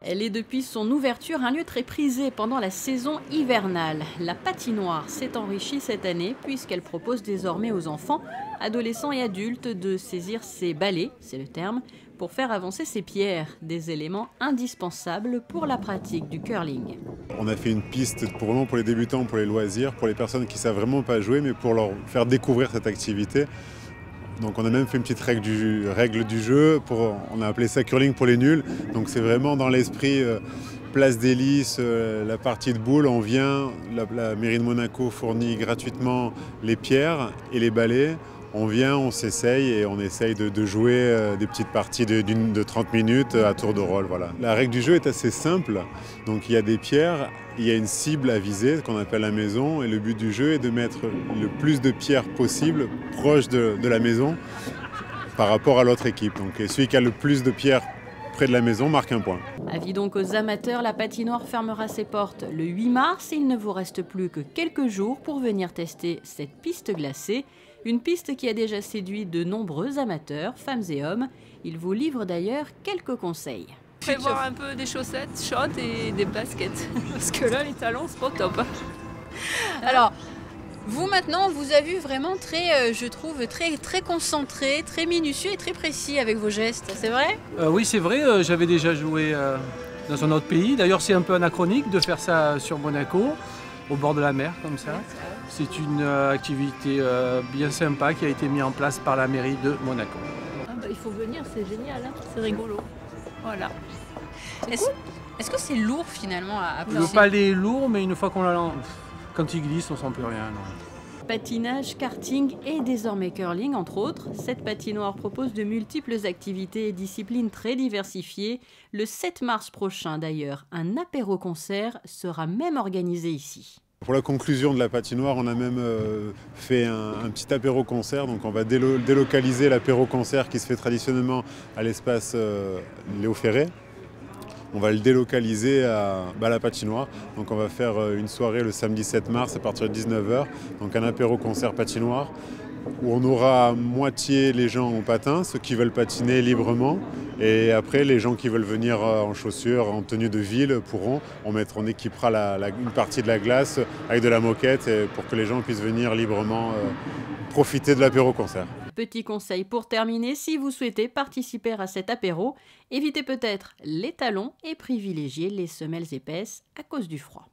Elle est depuis son ouverture un lieu très prisé pendant la saison hivernale. La patinoire s'est enrichie cette année puisqu'elle propose désormais aux enfants, adolescents et adultes de saisir ses balais, c'est le terme, pour faire avancer ses pierres, des éléments indispensables pour la pratique du curling. On a fait une piste vraiment pour les débutants, pour les loisirs, pour les personnes qui ne savent vraiment pas jouer, mais pour leur faire découvrir cette activité. Donc on a même fait une petite règle du jeu, on a appelé ça curling pour les nuls. Donc c'est vraiment dans l'esprit place des Lys, la partie de boules, on vient, la mairie de Monaco fournit gratuitement les pierres et les balais. On vient, on s'essaye et on essaye de jouer des petites parties de 30 minutes à tour de rôle. Voilà. La règle du jeu est assez simple. Donc il y a des pierres, il y a une cible à viser, qu'on appelle la maison, et le but du jeu est de mettre le plus de pierres possible proche de la maison par rapport à l'autre équipe. Donc celui qui a le plus de pierres près de la maison marque un point. Avis donc aux amateurs, la patinoire fermera ses portes le 8 mars et il ne vous reste plus que quelques jours pour venir tester cette piste glacée. Une piste qui a déjà séduit de nombreux amateurs, femmes et hommes. Il vous livre d'ailleurs quelques conseils. Prévoir un peu des chaussettes short et des baskets. Parce que là, les talons, c'est pas top. Alors, vous maintenant, vous avez vu vraiment je trouve, très concentré, très minutieux et très précis avec vos gestes, c'est vrai? Oui, c'est vrai, j'avais déjà joué dans un autre pays. D'ailleurs, c'est un peu anachronique de faire ça sur Monaco, au bord de la mer, comme ça. C'est une activité bien sympa qui a été mise en place par la mairie de Monaco. Ah bah, il faut venir, c'est génial, hein, c'est rigolo. Voilà. Est-ce que c'est lourd finalement à pousser? Le palais est lourd, mais une fois qu'on l'a quand il glisse, on ne sent plus rien. Non. Patinage, karting et désormais curling, entre autres. Cette patinoire propose de multiples activités et disciplines très diversifiées. Le 7 mars prochain, d'ailleurs, un apéro-concert sera même organisé ici. Pour la conclusion de la patinoire, on a même fait un petit apéro-concert. Donc on va délocaliser l'apéro-concert qui se fait traditionnellement à l'espace Léo Ferré. On va le délocaliser à la patinoire. Donc on va faire une soirée le samedi 7 mars à partir de 19 h. Donc un apéro-concert patinoire où on aura moitié les gens en patin, ceux qui veulent patiner librement. Et après, les gens qui veulent venir en chaussures, en tenue de ville, pourront. On équipera une partie de la glace avec de la moquette pour que les gens puissent venir librement profiter de l'apéro-concert. Petit conseil pour terminer, si vous souhaitez participer à cet apéro, évitez peut-être les talons et privilégiez les semelles épaisses à cause du froid.